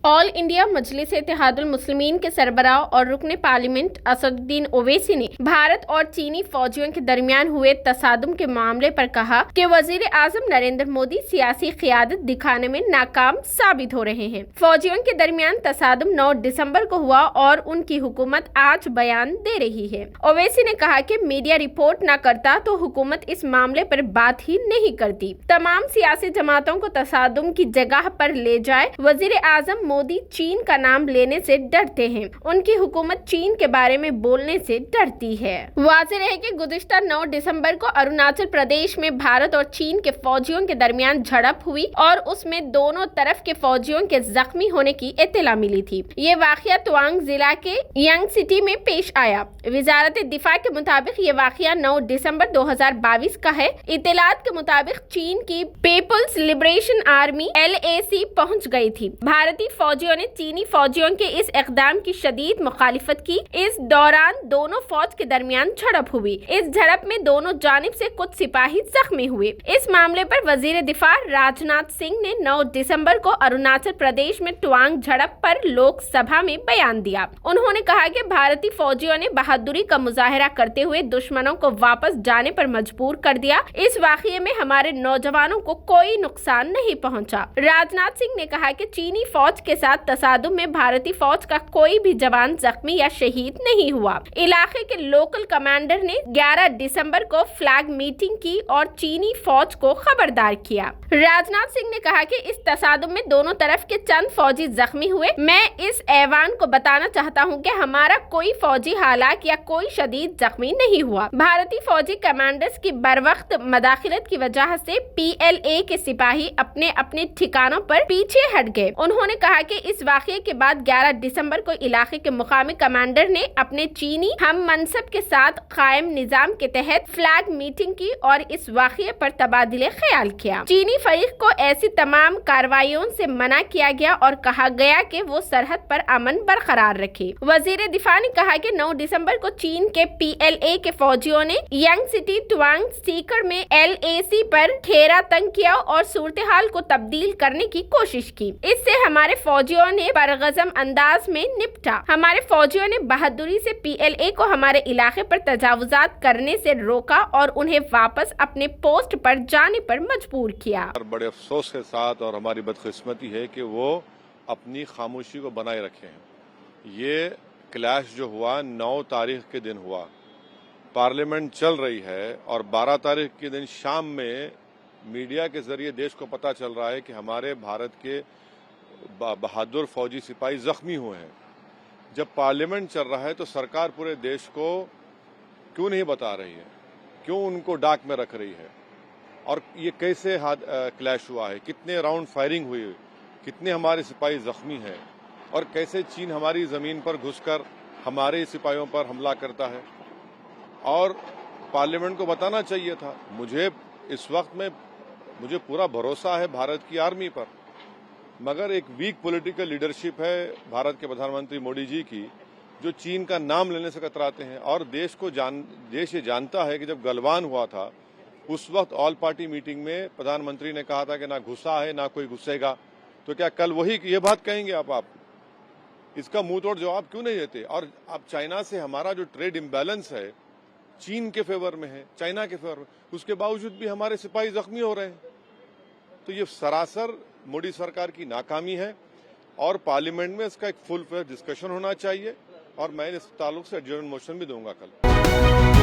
All India मजलिस इत्तेहादुल मुस्लिमीन के सरबराह और रुकने पार्लियामेंट असदुद्दीन ओवैसी ने भारत और चीनी फौजियों के दरमियान हुए तसादुम के मामले पर कहा कि वजीर आजम नरेंद्र मोदी सियासी क़ियादत दिखाने में नाकाम साबित हो रहे हैं। फौजियों के दरमियान तसादुम 9 दिसंबर को हुआ और उनकी हुकूमत आज बयान दे रही है। ओवैसी ने कहा कि मीडिया रिपोर्ट न करता तो हुकूमत इस मामले पर बात ही नहीं करती। तमाम सियासी जमातों को तसादुम की जगह पर ले जाए। वजीर आजम मोदी चीन का नाम लेने से डरते हैं। उनकी हुकूमत चीन के बारे में बोलने से डरती है। वाज़ेह है कि गुज़िश्ता 9 दिसंबर को अरुणाचल प्रदेश में भारत और चीन के फौजियों के दरमियान झड़प हुई और उसमें दोनों तरफ के फौजियों के जख्मी होने की इत्तला मिली थी। ये वाक़या तवांग जिला के यांग सिटी में पेश आया। वजारत दिफा के मुताबिक ये वाक़या 9 दिसंबर 2022 का है। इत्तलात के मुताबिक चीन की पीपुल्स लिबरेशन आर्मी LAC पहुँच गई थी। भारतीय फौजियों ने चीनी फौजियों के इस इक़दाम की शदीद मुखालिफत की। इस दौरान दोनों फौज के दरमियान झड़प हुई। इस झड़प में दोनों जानिब से कुछ सिपाही जख्मी हुए। इस मामले पर वजीर दिफा राजनाथ सिंह ने 9 दिसंबर को अरुणाचल प्रदेश में तवांग झड़प पर लोकसभा में बयान दिया। उन्होंने कहा कि भारतीय फौजियों ने बहादुरी का मुजाहरा करते हुए दुश्मनों को वापस जाने पर मजबूर कर दिया। इस वाक़ये में हमारे नौजवानों को कोई नुकसान नहीं पहुंचा। राजनाथ सिंह ने कहा कि चीनी फौज के साथ तसादुम में भारतीय फौज का कोई भी जवान जख्मी या शहीद नहीं हुआ। इलाके के लोकल कमांडर ने 11 दिसंबर को फ्लैग मीटिंग की और चीनी फौज को खबरदार किया। राजनाथ सिंह ने कहा कि इस तसादुम में दोनों तरफ के चंद फौजी जख्मी हुए। मैं इस ऐवान को बताना चाहता हूं कि हमारा कोई फौजी हालाक या कोई शदीद जख्मी नहीं हुआ। भारतीय फौजी कमांडर्स की बरवक्त मदाखिलत की वजह से PLA के सिपाही अपने अपने ठिकानों पर पीछे हट गए। उन्होंने कहा कि इस वाक़ये के बाद 11 दिसंबर को इलाके के मुकामी कमांडर ने अपने चीनी हम मनसब के साथ कायम निजाम के तहत फ्लैग मीटिंग की और इस वाक़ये पर तबादिले ख्याल किया। चीनी फरीक को ऐसी तमाम कार्रवाइयों से मना किया गया और कहा गया कि वो सरहद पर अमन बरकरार रखे। वजीर दिफा ने कहा कि 9 दिसंबर को चीन के PLA के फौजियों ने यांग सिटी तवांग सीकर में LAC पर घेरा तंग किया और सूरत हाल को तब्दील करने की कोशिश की। इससे हमारे फौजियों ने परगज़म अंदाज में निपटा। हमारे फौजियों ने बहादुरी से PLA को हमारे इलाके पर तजावुजात करने से रोका और उन्हें वापस अपने पोस्ट पर जाने पर मजबूर किया। बड़े अफसोस के साथ और हमारी बदकिस्मती है कि वो अपनी खामोशी को बनाए रखे हैं। ये क्लैश जो हुआ 9 तारीख के दिन हुआ, पार्लियामेंट चल रही है और 12 तारीख के दिन शाम में मीडिया के जरिए देश को पता चल रहा है कि हमारे भारत के बहादुर फौजी सिपाही जख्मी हुए हैं। जब पार्लियामेंट चल रहा है तो सरकार पूरे देश को क्यों नहीं बता रही है, क्यों उनको डाक में रख रही है, और ये कैसे क्लैश हुआ है, कितने राउंड फायरिंग हुई, कितने हमारे सिपाही जख्मी हैं और कैसे चीन हमारी ज़मीन पर घुसकर हमारे सिपाहियों पर हमला करता है। और पार्लियामेंट को बताना चाहिए था। इस वक्त में मुझे पूरा भरोसा है भारत की आर्मी पर, मगर एक वीक पॉलिटिकल लीडरशिप है भारत के प्रधानमंत्री मोदी जी की, जो चीन का नाम लेने से कतराते हैं। और देश ये जानता है कि जब गलवान हुआ था उस वक्त ऑल पार्टी मीटिंग में प्रधानमंत्री ने कहा था कि ना घुसा है ना कोई घुसेगा। तो क्या कल वही ये बात कहेंगे आप? इसका मुंह तोड़ जवाब क्यों नहीं देते? और अब चाइना से हमारा जो ट्रेड इम्बैलेंस है चीन के फेवर में है, चाइना के फेवर में, उसके बावजूद भी हमारे सिपाही जख्मी हो रहे हैं। तो ये सरासर मोदी सरकार की नाकामी है और पार्लियामेंट में इसका एक फुल फ्लेज डिस्कशन होना चाहिए और मैं इस ताल्लुक से एडजर्नमेंट मोशन भी दूंगा कल।